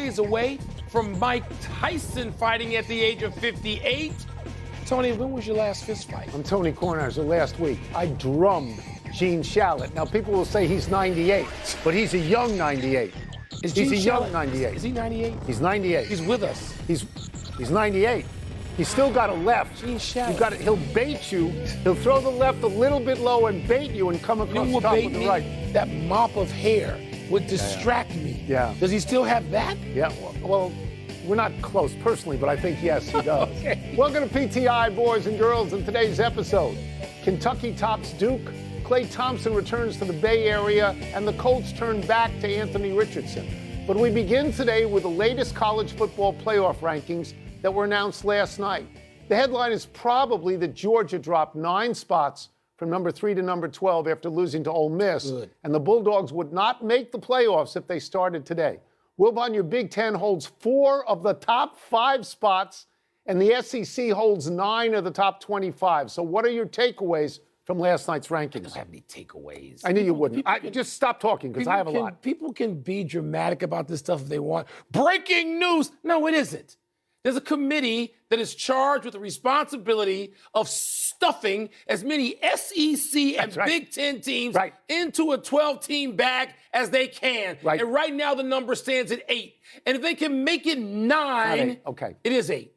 days away from Mike Tyson fighting at the age of 58. Tony, when was your last fist fight? I'm Tony Kornheiser. Last week, I drummed Gene Shalit. Now, people will say he's 98, but he's a young 98. Is Gene He's a young Shalit, 98. Is he 98? He's 98. He's with us. He's 98. He's still got a left. Gene Shalit. You got it. He'll bait you. He'll throw the left a little bit low and bait you and come across the top with the right. That mop of hair would distract me. Yeah. Does he still have that? Yeah. Well, we're not close personally, but I think, yes, he does. Okay. Welcome to PTI, boys and girls. In today's episode, Kentucky tops Duke, Klay Thompson returns to the Bay Area, and the Colts turn back to Anthony Richardson. But we begin today with the latest college football playoff rankings that were announced last night. The headline is probably that Georgia dropped 9 spots from number 3 to number 12 after losing to Ole Miss, and the Bulldogs would not make the playoffs if they started today. Wilbon, your Big Ten holds 4 of the top 5 spots, and the SEC holds 9 of the top 25. So what are your takeaways from last night's rankings? I don't have any takeaways. I knew you wouldn't. Just stop talking, because I have a lot. People can be dramatic about this stuff if they want. Breaking news! No, it isn't. There's a committee that is charged with the responsibility of stuffing as many SEC and Big Ten teams into a 12-team bag as they can. Right. And right now the number stands at 8. And if they can make it 9, it is 8.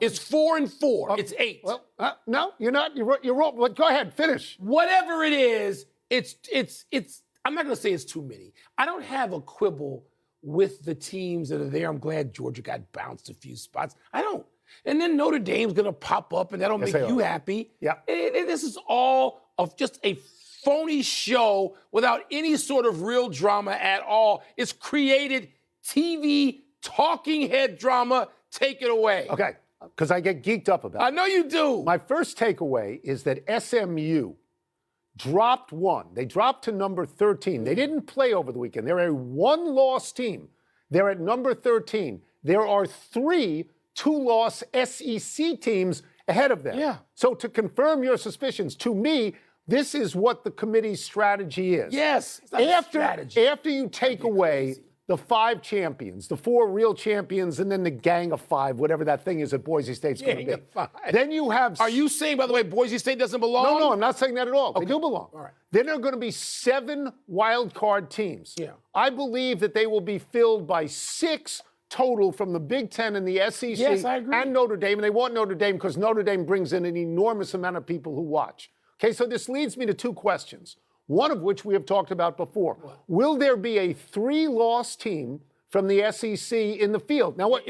It's 4 and 4. It's 8. Well, no, you're not. You're wrong. But go ahead, finish. Whatever it is, it's. I'm not going to say it's too many. I don't have a quibble with the teams that are there. I'm glad Georgia got bounced a few spots. I don't. And then Notre Dame's going to pop up, and that'll make you happy. Yeah. This is all of just a phony show without any sort of real drama at all. It's created TV talking head drama. Take it away. Okay, because I get geeked up about it. I know you do. My first takeaway is that SMU dropped 1. They dropped to number 13. They didn't play over the weekend. They're a 1-loss team. They're at number 13. There are 3 2-loss SEC teams ahead of them. Yeah. So to confirm your suspicions, to me, this is what the committee's strategy is. Yes. It's not a strategy. After you take away the 5 champions, the 4 real champions, and then the gang of 5, whatever that thing is that Boise State's going to be. Gang of 5. Then you have... Are you saying, by the way, Boise State doesn't belong? No, I'm not saying that at all. Okay. They do belong. All right. Then there are going to be 7 wild card teams. Yeah. I believe that they will be filled by 6 total from the Big Ten and the SEC and Notre Dame. And they want Notre Dame because Notre Dame brings in an enormous amount of people who watch. Okay, so this leads me to 2 questions, one of which we have talked about before. What? Will there be a 3-loss team from the SEC in the field? Now, If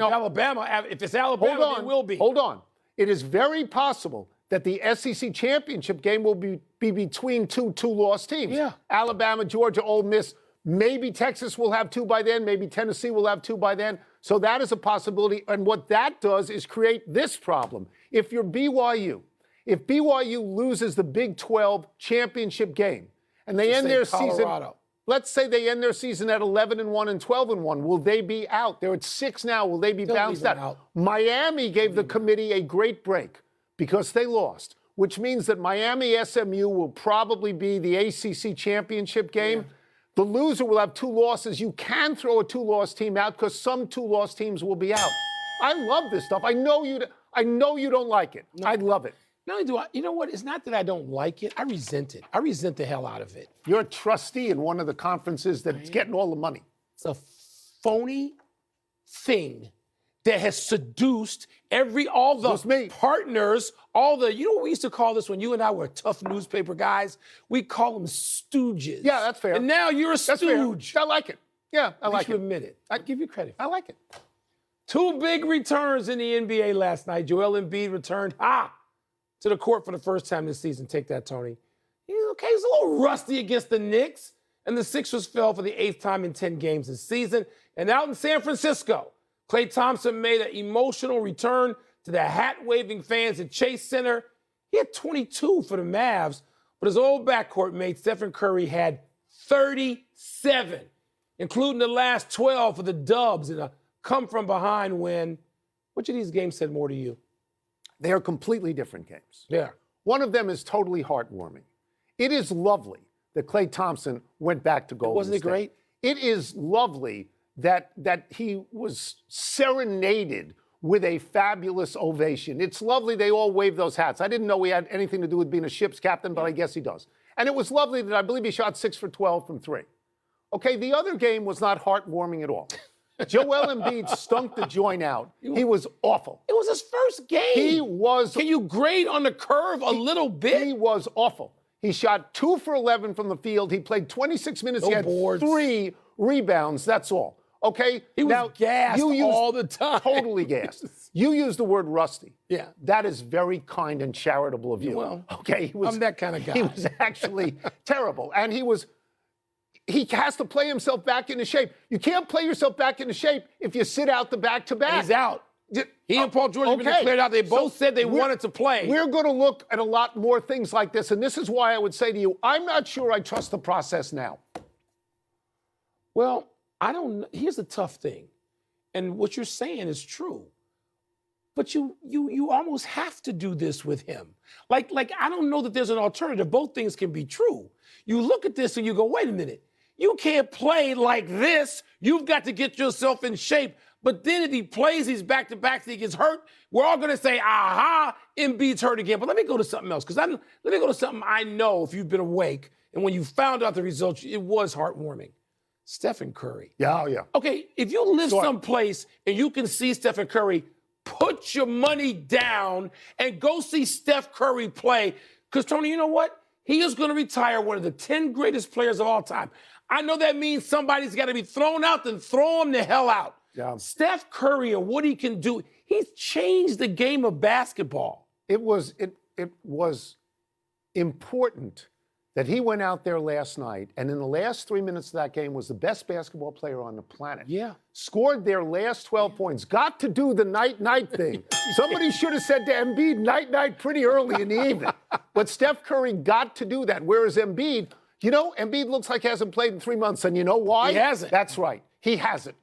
it's Alabama, it will be. Hold on. It is very possible that the SEC championship game will be between 2 2-loss teams. Yeah. Alabama, Georgia, Ole Miss. Maybe Texas will have 2 by then. Maybe Tennessee will have 2 by then. So that is a possibility. And what that does is create this problem. If you're BYU, if BYU loses the Big 12 championship game and they end their season, let's say they end their season at 11-1 and 12-1, will they be out? They're at 6 now. Will they be bounced out? Miami gave the committee a great break because they lost, which means that Miami SMU will probably be the ACC championship game. Yeah. The loser will have 2 losses. You can throw a 2-loss team out because some 2-loss teams will be out. I love this stuff. I know you don't like it. No. I love it. Not only do I, you know what? It's not that I don't like it. I resent it. I resent the hell out of it. You're a trustee in one of the conferences that's getting all the money. It's a phony thing that has seduced all the partners, you know what we used to call this when you and I were tough newspaper guys? We call them stooges. Yeah, that's fair. And now you're a stooge. I like it. Yeah, I like it. You admit it. I give you credit. I like it. 2 big returns in the NBA last night. Joel Embiid returned to the court for the first time this season. Take that, Tony. He's a little rusty against the Knicks. And the Sixers fell for the 8th time in 10 games this season. And out in San Francisco, Klay Thompson made an emotional return to the hat-waving fans at Chase Center. He had 22 for the Mavs, but his old backcourt mate, Stephen Curry, had 37, including the last 12 for the Dubs in a come-from-behind win. Which of these games said more to you? They are completely different games. Yeah. One of them is totally heartwarming. It is lovely that Klay Thompson went back to Golden State. Wasn't it great? It is lovely that he was serenaded with a fabulous ovation. It's lovely they all waved those hats. I didn't know he had anything to do with being a ship's captain, but I guess he does. And it was lovely that I believe he shot 6 for 12 from 3. Okay, the other game was not heartwarming at all. Joel Embiid stunk the joint out. He was awful. It was his first game. He was. Can you grade on the curve a little bit? He was awful. He shot 2 for 11 from the field. He played 26 minutes. No he had boards. 3 rebounds. That's all. Okay? He was gassed all the time. Totally gassed. You used the word rusty. Yeah. That is very kind and charitable of you. Well, okay, I'm that kind of guy. He was actually terrible. And he has to play himself back into shape. You can't play yourself back into shape if you sit out the back-to-back. He's out. He and Paul George have been declared out. They both said they wanted to play. We're going to look at a lot more things like this, and this is why I would say to you, I'm not sure I trust the process now. Well, I don't know. Here's the tough thing, and what you're saying is true. But you almost have to do this with him. Like I don't know that there's an alternative. Both things can be true. You look at this and you go, wait a minute. You can't play like this. You've got to get yourself in shape. But then if he plays these back-to-backs and he gets hurt, we're all going to say, aha, Embiid's hurt again. But let me go to something else, let me go to something I know if you've been awake. And when you found out the results, it was heartwarming. Stephen Curry. Yeah, oh yeah. Okay, if you live someplace and you can see Stephen Curry, put your money down and go see Steph Curry play. Because, Tony, you know what? He is going to retire one of the 10 greatest players of all time. I know that means somebody's got to be thrown out, then throw him the hell out. Yeah. Steph Curry and what he can do, he's changed the game of basketball. It was important that he went out there last night and in the last 3 minutes of that game was the best basketball player on the planet. Yeah. Scored their last 12 points. Got to do the night-night thing. Somebody should have said to Embiid, night-night pretty early in the evening. But Steph Curry got to do that, whereas Embiid, Embiid looks like he hasn't played in 3 months, and you know why? He hasn't. That's right. He hasn't.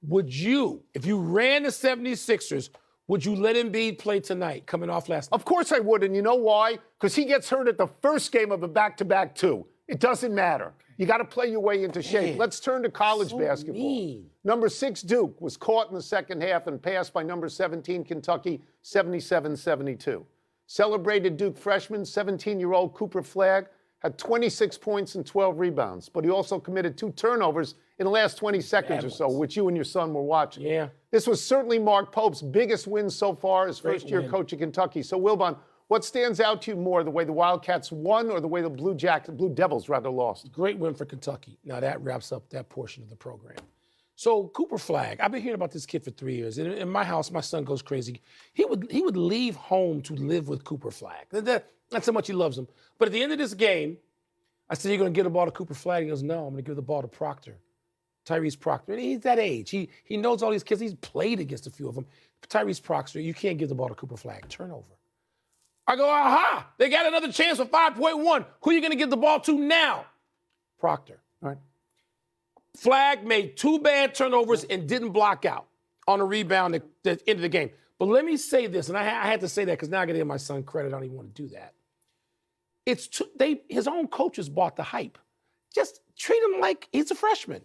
Would you, if you ran the 76ers, would you let Embiid play tonight, coming off last night? Of course I would, and you know why? Because he gets hurt at the first game of a back-to-back, too. It doesn't matter. You got to play your way into shape. Man, Let's turn to college basketball. Mean. Number 6, Duke, was caught in the second half and passed by number 17, Kentucky, 77-72. Celebrated Duke freshman, 17-year-old Cooper Flagg, had 26 points and 12 rebounds, but he also committed 2 turnovers in the last 20 seconds or so, which you and your son were watching. Yeah. This was certainly Mark Pope's biggest win so far as first-year coach of Kentucky. So, Wilbon, what stands out to you more, the way the Wildcats won or the way the Blue Devils lost? Great win for Kentucky. Now that wraps up that portion of the program. So Cooper Flagg, I've been hearing about this kid for 3 years. In my house, my son goes crazy. He would leave home to live with Cooper Flagg. That's how much he loves him. But at the end of this game, I said, "You're going to give the ball to Cooper Flagg?" He goes, "No, I'm going to give the ball to Proctor, Tyrese Proctor." And he's that age. He knows all these kids. He's played against a few of them. Tyrese Proctor, you can't give the ball to Cooper Flagg. Turnover. I go, aha! They got another chance for 5.1. Who are you going to give the ball to now? Proctor. All right. Flagg made 2 bad turnovers and didn't block out on a rebound at the end of the game. But let me say this, and I had to say that because now I got to give my son credit. I don't even want to do that. His own coaches bought the hype. Just treat him like he's a freshman.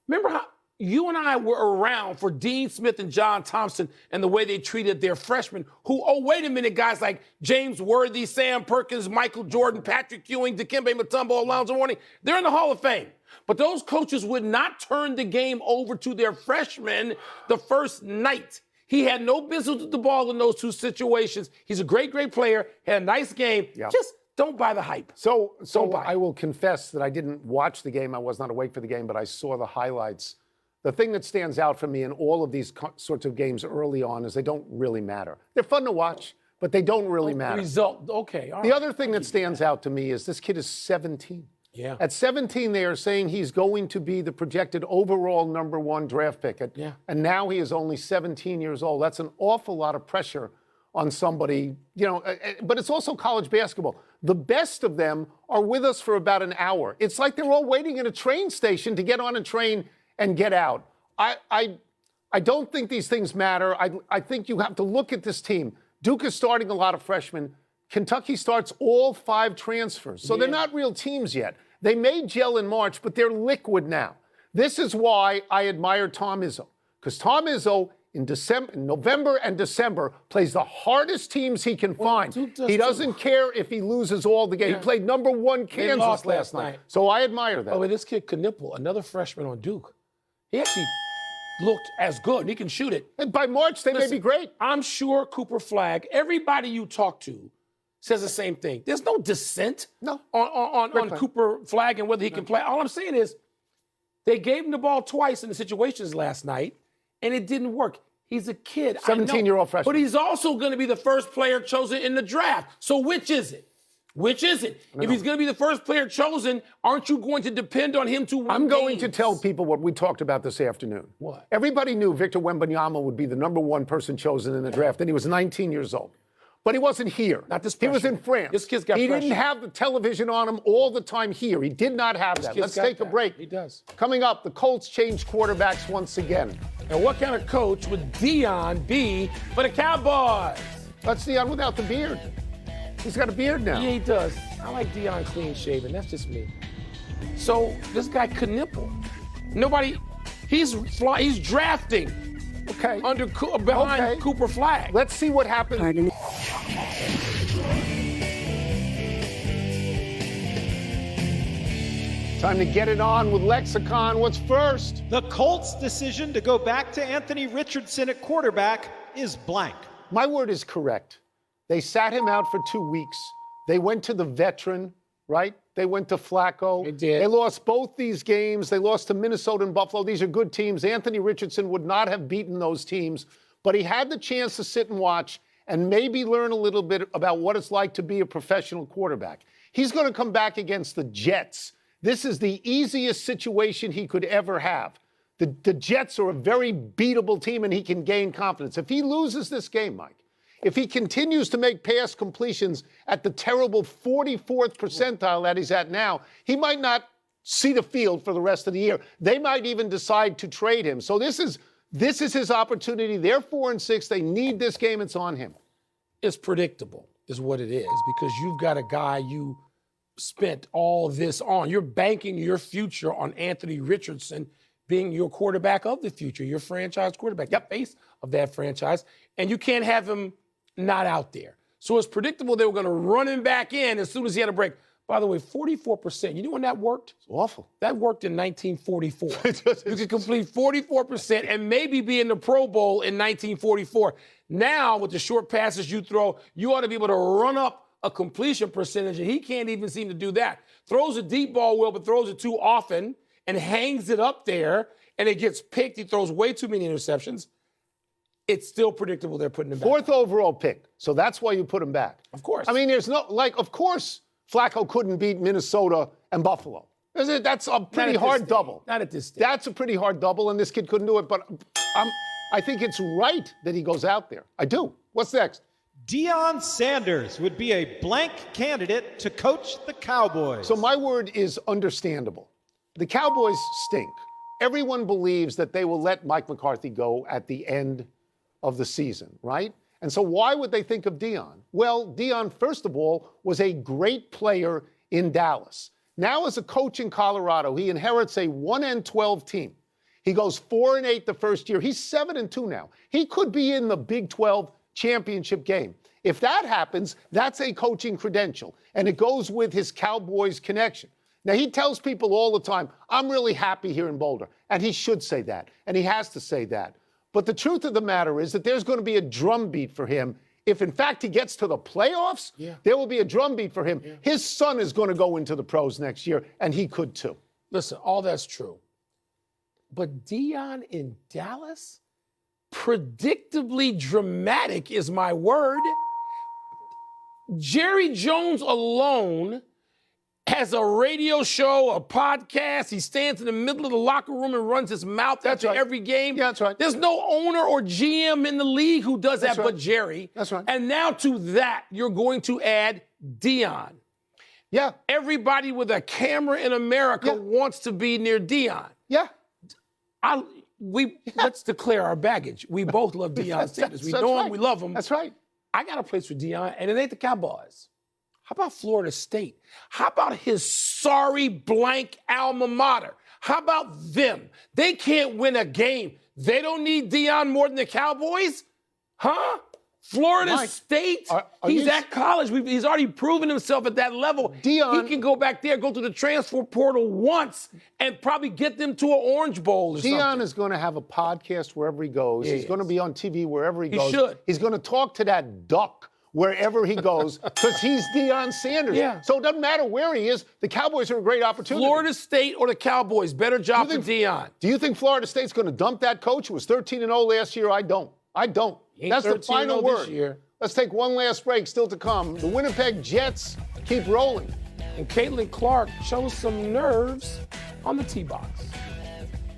Remember how you and I were around for Dean Smith and John Thompson and the way they treated their freshmen who, oh, wait a minute, guys like James Worthy, Sam Perkins, Michael Jordan, Patrick Ewing, Dikembe Mutombo, Alonzo Mourning, they're in the Hall of Fame. But those coaches would not turn the game over to their freshmen the first night. He had no business with the ball in those 2 situations. He's a great, great player, had a nice game. Yeah. Just don't buy the hype. So I will confess that I didn't watch the game. I was not awake for the game, but I saw the highlights. The thing that stands out for me in all of these sorts of games early on is they don't really matter. They're fun to watch, but they don't really matter. Result, okay. All the right. other thing that stands out to me is this kid is 17. Yeah. At 17, they are saying he's going to be the projected overall number 1 draft pick. And now he is only 17 years old. That's an awful lot of pressure on somebody, but it's also college basketball. The best of them are with us for about an hour. It's like they're all waiting at a train station to get on a train and get out. I don't think these things matter. I think you have to look at this team. Duke is starting a lot of freshmen. Kentucky starts all 5 transfers. So they're not real teams yet. They may gel in March, but they're liquid now. This is why I admire Tom Izzo, because Tom Izzo in November and December plays the hardest teams he can find. He doesn't care if he loses all the games. Yeah. He played #1 Kansas last night. So I admire that. Oh, and this kid Knipple, another freshman on Duke, he actually looked as good. He can shoot it. And by March, they may be great. I'm sure Cooper Flagg, everybody you talk to says the same thing. There's no dissent on Cooper Flagg and whether he can play. All I'm saying is they gave him the ball twice in the situations last night, and it didn't work. He's a kid. 17-year-old freshman. But he's also going to be the first player chosen in the draft. So which is it? Which is it? If he's going to be the first player chosen, aren't you going to depend on him to win I'm going to tell people what we talked about this afternoon. What? Everybody knew Victor Wembanyama would be the #1 person chosen in the draft, and he was 19 years old. But he wasn't here. Not this He was in France. This kid's got He pressure. didn't have the television on him all the time here. He did not have that. Let's take a break. He does. Coming up, the Colts change quarterbacks once again. And what kind of coach would Deion be for the Cowboys? That's Deion without the beard. He's got a beard now. Yeah, he does. I like Deion clean shaven. That's just me. So this guy Knipple. He's drafting. Okay. Behind Cooper Flagg. Let's see what happens. Pardon. Time to get it on with Lexicon. What's first? The Colts' decision to go back to Anthony Richardson at quarterback is blank. My word is correct. They sat him out for 2 weeks. They went to the veteran, right? They went to Flacco. They did. They lost both these games. They lost to Minnesota and Buffalo. These are good teams. Anthony Richardson would not have beaten those teams, but he had the chance to sit and watch and maybe learn a little bit about what it's like to be a professional quarterback. He's going to come back against the Jets. This is the easiest situation he could ever have. The Jets are a very beatable team, and he can gain confidence. If he loses this game, Mike, if he continues to make pass completions at the terrible 44th percentile that he's at now, he might not see the field for the rest of the year. They might even decide to trade him. So this is his opportunity. They're 4-6. They need this game. It's on him. It's predictable, is what it is, because you've got a guy you spent all this on. You're banking your future on Anthony Richardson being your quarterback of the future, your franchise quarterback, the face of that franchise, and you can't have him not out there. So it's predictable they were going to run him back in as soon as he had a break. By the way, 44%. You know when that worked? It's awful. That worked in 1944. You could complete 44% and maybe be in the Pro Bowl in 1944. Now, with the short passes you throw, you ought to be able to run up a completion percentage, and he can't even seem to do that. Throws a deep ball well, but throws it too often and hangs it up there, and it gets picked. He throws way too many interceptions. It's still predictable they're putting him back. 4th overall pick. So that's why you put him back. Of course. I mean, of course Flacco couldn't beat Minnesota and Buffalo. That's a pretty hard double. Not at this stage. That's a pretty hard double, and this kid couldn't do it. But I think it's right that he goes out there. I do. What's next? Deion Sanders would be a blank candidate to coach the Cowboys. So my word is understandable. The Cowboys stink. Everyone believes that they will let Mike McCarthy go at the end of the season, right? And so why would they think of Deion? Well, Deion, first of all, was a great player in Dallas. Now as a coach in Colorado, he inherits a 1-12 team. He goes 4-8 the first year. He's 7-2 now. He could be in the Big 12 championship game. If that happens, that's a coaching credential, and it goes with his Cowboys connection. Now, he tells people all the time, I'm really happy here in Boulder, and he should say that, and he has to say that. But the truth of the matter is that there's going to be a drumbeat for him. If, in fact, he gets to the playoffs, there will be a drumbeat for him. His son is going to go into the pros next year, and he could too. Listen, all that's true. But Deion in Dallas? Predictably dramatic is my word. Jerry Jones alone has a radio show, a podcast. He stands in the middle of the locker room and runs his mouth after every game. Yeah, that's right. There's no owner or GM in the league who does that but Jerry. That's right. And now to that, you're going to add Deion. Yeah. Everybody with a camera in America wants to be near Deion. Yeah. Let's declare our baggage. We both love Deion Sanders. We know him, we love him. That's right. I got a place for Deion, and it ain't the Cowboys. How about Florida State? How about his sorry blank alma mater? How about them? They can't win a game. They don't need Deion more than the Cowboys? Huh? Florida Mike, State? are He's you- at college. He's already proven himself at that level. Deion- He can go back there, go to the transfer portal once, and probably get them to an Orange Bowl or Deion something. is going to have a podcast wherever he goes. He's going to be on TV wherever he goes. should. He's going to talk to that duck wherever he goes because he's Deion Sanders. Yeah. So it doesn't matter where he is. The Cowboys are a great opportunity. Florida State or the Cowboys? Better job for Deion. Do you think Florida State's going to dump that coach who was 13-0 last year? I don't. He ain't That's the 13-0 final this word. year. Let's take one last break. Still to come. The Winnipeg Jets keep rolling. And Caitlin Clark shows some nerves on the tee box.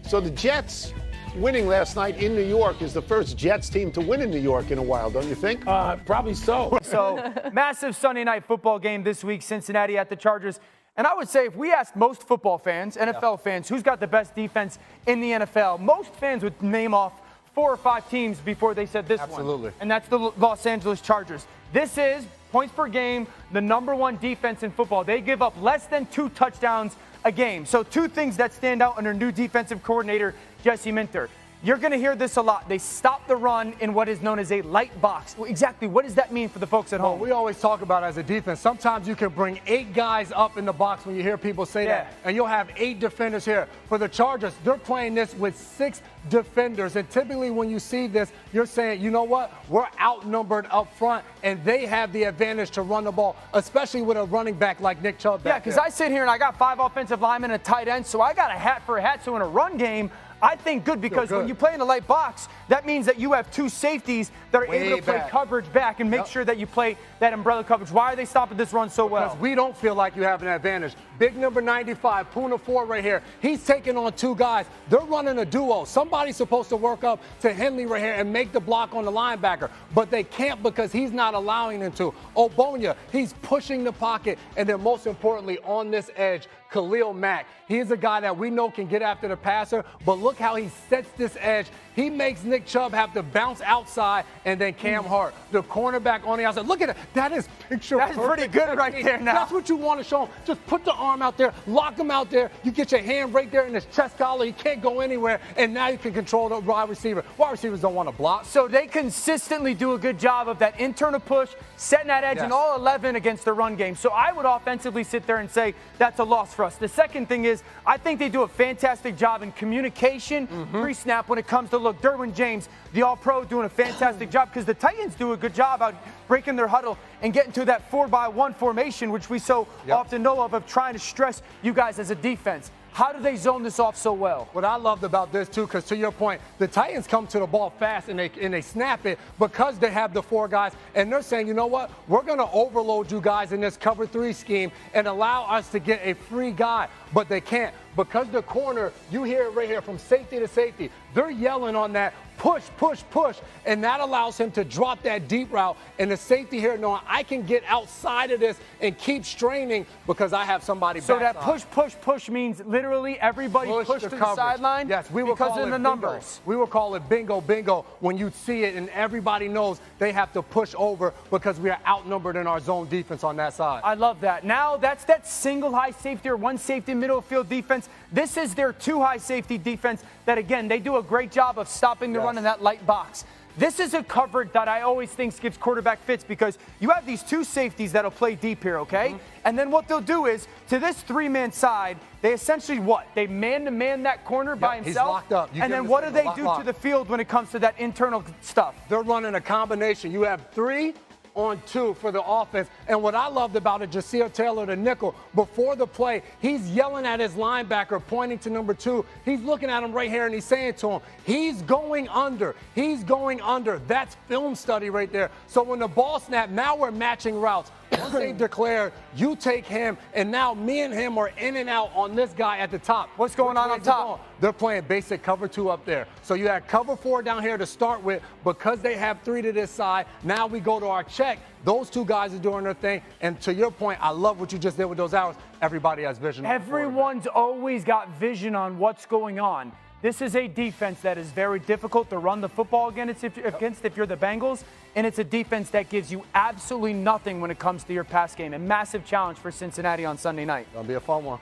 So the Jets winning last night in New York is the first Jets team to win in New York in a while, don't you think? Probably so. So, massive Sunday night football game this week, Cincinnati at the Chargers. And I would say if we asked most football fans, NFL fans, who's got the best defense in the NFL, most fans would name off 4 or 5 teams before they said this one. Absolutely. And that's the Los Angeles Chargers. This is, points per game, the #1 defense in football. They give up less than 2 touchdowns a game. So 2 things that stand out under new defensive coordinator Jesse Minter. You're going to hear this a lot. They stop the run in what is known as a light box. Well, exactly, what does that mean for the folks at home? We always talk about as a defense, sometimes you can bring 8 guys up in the box when you hear people say that, and you'll have 8 defenders here. For the Chargers, they're playing this with 6 defenders, and typically when you see this, you're saying, you know what, we're outnumbered up front, and they have the advantage to run the ball, especially with a running back like Nick Chubb. Yeah, because I sit here and I got 5 offensive linemen and a tight end, so I got a hat for a hat. So in a run game, I think good because when you play in a light box, that means that you have 2 safeties that are able to play coverage back and make sure that you play that umbrella coverage. Why are they stopping this run so well? Because we don't feel like you have an advantage. Big number 95, Puna 4 right here. He's taking on 2 guys. They're running a duo. Somebody's supposed to work up to Henley right here and make the block on the linebacker, but they can't because he's not allowing them to. Obonya, he's pushing the pocket, and then most importantly on this edge, Khalil Mack. He's a guy that we know can get after the passer, but look how he sets this edge. He makes Nick Chubb have to bounce outside, and then Cam Hart, the cornerback on the outside. Look at it. That is picture That's pretty good right there now. That's what you want to show him. Just put the arm out there, lock him out there. You get your hand right there in his chest collar. He can't go anywhere, and now you can control the wide receiver. Wide receivers don't want to block. So they consistently do a good job of that internal push, setting that edge in all 11 against the run game. So I would offensively sit there and say that's a loss for us. The second thing is I think they do a fantastic job in communication pre-snap when it comes to, look, Derwin James, the all-pro, doing a fantastic job because the Titans do a good job out breaking their huddle and getting to that 4-by-1 formation, which we so often know of trying to stress you guys as a defense. How do they zone this off so well? What I loved about this, too, because to your point, the Titans come to the ball fast and they snap it because they have the 4 guys, and they're saying, you know what, we're going to overload you guys in this cover 3 scheme and allow us to get a free guy, but they can't. Because the corner, you hear it right here from safety to safety, they're yelling on that push, push, push, and that allows him to drop that deep route. And the safety here knowing I can get outside of this and keep straining because I have somebody So backside. that push, push, push means literally everybody push to the coverage. sideline? Yes, we will because call of it the bingo. numbers. We will call it bingo, bingo when you see it and everybody knows they have to push over because we are outnumbered in our zone defense on that side. I love that. Now that's that single high safety or 1 safety middle field defense. This is their 2 high safety defense that, again, they do a great job of stopping the run in that light box. This is a coverage that I always think gives quarterback fits because you have these 2 safeties that'll play deep here, okay? And then what they'll do is, to this 3-man side, they essentially what? They man-to-man that corner by himself. He's locked up. And then what do they do to the field when it comes to that internal stuff? They're running a combination. You have 3 on 2 for the offense. And what I loved about it, Jasir Taylor, the nickel, before the play, he's yelling at his linebacker, pointing to number 2. He's looking at him right here, and he's saying to him, he's going under. He's going under. That's film study right there. So when the ball snapped, now we're matching routes. Once they declare, you take him, and now me and him are in and out on this guy at the top. What's going on top? They're playing basic cover 2 up there. So you had cover 4 down here to start with. Because they have 3 to this side, now we go to our check. Those 2 guys are doing their thing. And to your point, I love what you just did with those hours. Everybody has vision. Everyone's always got vision on what's going on. This is a defense that is very difficult to run the football against if you're the Bengals, and it's a defense that gives you absolutely nothing when it comes to your pass game. A massive challenge for Cincinnati on Sunday night. Gonna be a fun one.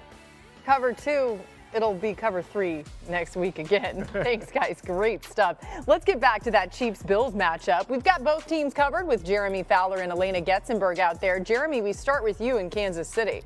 Cover 2, it'll be cover 3 next week again. Thanks, guys. Great stuff. Let's get back to that Chiefs-Bills matchup. We've got both teams covered with Jeremy Fowler and Elena Getzenberg out there. Jeremy, we start with you in Kansas City.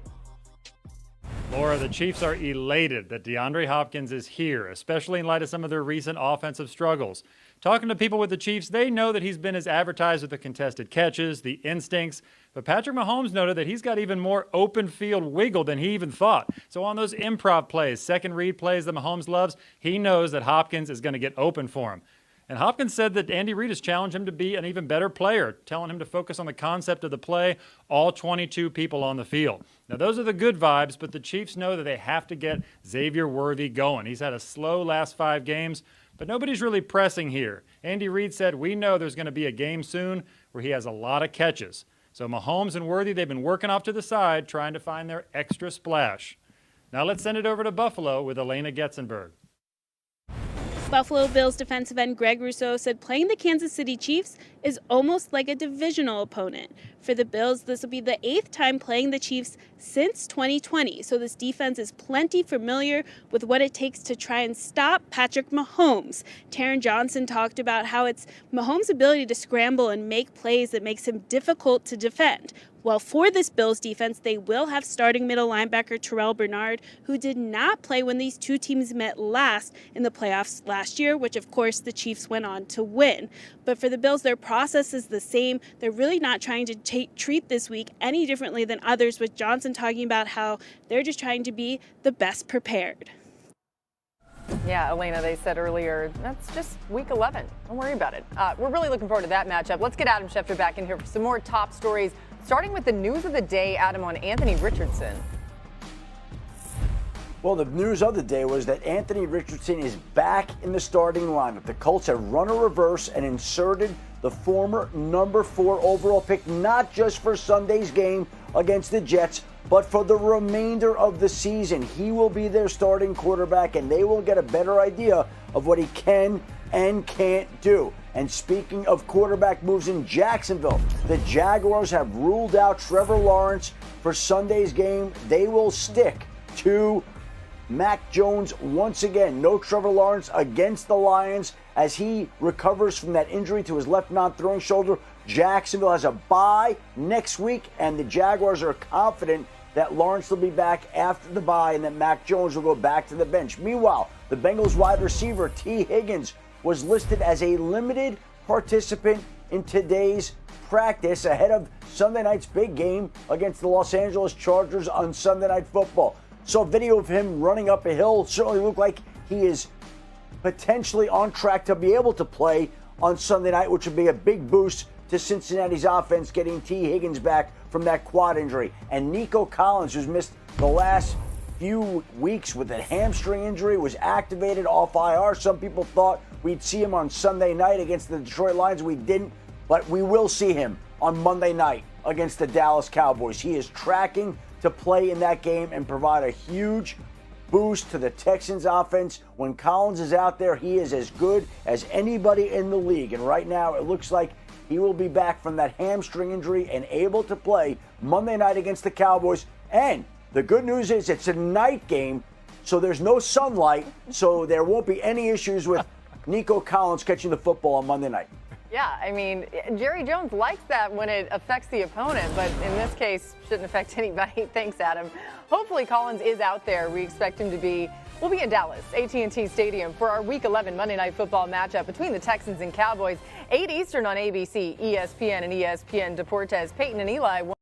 Laura, the Chiefs are elated that DeAndre Hopkins is here, especially in light of some of their recent offensive struggles. Talking to people with the Chiefs, they know that he's been as advertised with the contested catches, the instincts, but Patrick Mahomes noted that he's got even more open field wiggle than he even thought. So on those improv plays, second read plays that Mahomes loves, he knows that Hopkins is going to get open for him. And Hopkins said that Andy Reid has challenged him to be an even better player, telling him to focus on the concept of the play, all 22 people on the field. Now, those are the good vibes, but the Chiefs know that they have to get Xavier Worthy going. He's had a slow last 5 games, but nobody's really pressing here. Andy Reid said, we know there's going to be a game soon where he has a lot of catches. So Mahomes and Worthy, they've been working off to the side, trying to find their extra splash. Now let's send it over to Buffalo with Elena Getzenberg. Buffalo Bills defensive end Greg Rousseau said playing the Kansas City Chiefs is almost like a divisional opponent. For the Bills, this will be the 8th time playing the Chiefs since 2020, so this defense is plenty familiar with what it takes to try and stop Patrick Mahomes. Taron Johnson talked about how it's Mahomes' ability to scramble and make plays that makes him difficult to defend. Well, for this Bills defense, they will have starting middle linebacker Terrell Bernard, who did not play when these two teams met last in the playoffs last year, which of course the Chiefs went on to win. But for the Bills, their process is the same. They're really not trying to treat this week any differently than others, with Johnson talking about how they're just trying to be the best prepared. Yeah, Elena, they said earlier, that's just week 11. Don't worry about it. We're really looking forward to that matchup. Let's get Adam Schefter back in here for some more top stories, starting with the news of the day, Adam, on Anthony Richardson. Well, the news of the day was that Anthony Richardson is back in the starting lineup. The Colts have run a reverse and inserted the former number 4 overall pick, not just for Sunday's game against the Jets, but for the remainder of the season. He will be their starting quarterback, and they will get a better idea of what he can and can't do. And speaking of quarterback moves in Jacksonville, the Jaguars have ruled out Trevor Lawrence for Sunday's game. They will stick to Mac Jones once again. No Trevor Lawrence against the Lions as he recovers from that injury to his left non-throwing shoulder. Jacksonville has a bye next week, and the Jaguars are confident that Lawrence will be back after the bye and that Mac Jones will go back to the bench. Meanwhile, the Bengals wide receiver T. Higgins was listed as a limited participant in today's practice ahead of Sunday night's big game against the Los Angeles Chargers on Sunday Night Football. Saw a video of him running up a hill. Certainly looked like he is potentially on track to be able to play on Sunday night, which would be a big boost to Cincinnati's offense, getting T. Higgins back from that quad injury. And Nico Collins, who's missed the last few weeks with a hamstring injury, was activated off IR. Some people thought we'd see him on Sunday night against the Detroit Lions. We didn't, but we will see him on Monday night against the Dallas Cowboys. He is tracking to play in that game and provide a huge boost to the Texans offense. When Collins is out there, he is as good as anybody in the league. And right now, it looks like he will be back from that hamstring injury and able to play Monday night against the Cowboys. And the good news is it's a night game, so there's no sunlight, so there won't be any issues with Nico Collins catching the football on Monday night. Yeah, I mean, Jerry Jones likes that when it affects the opponent, but in this case, shouldn't affect anybody. Thanks, Adam. Hopefully Collins is out there. We expect him to be. We'll be in Dallas, AT&T Stadium, for our Week 11 Monday Night Football matchup between the Texans and Cowboys, 8 Eastern on ABC, ESPN, and ESPN Deportes. Peyton and Eli.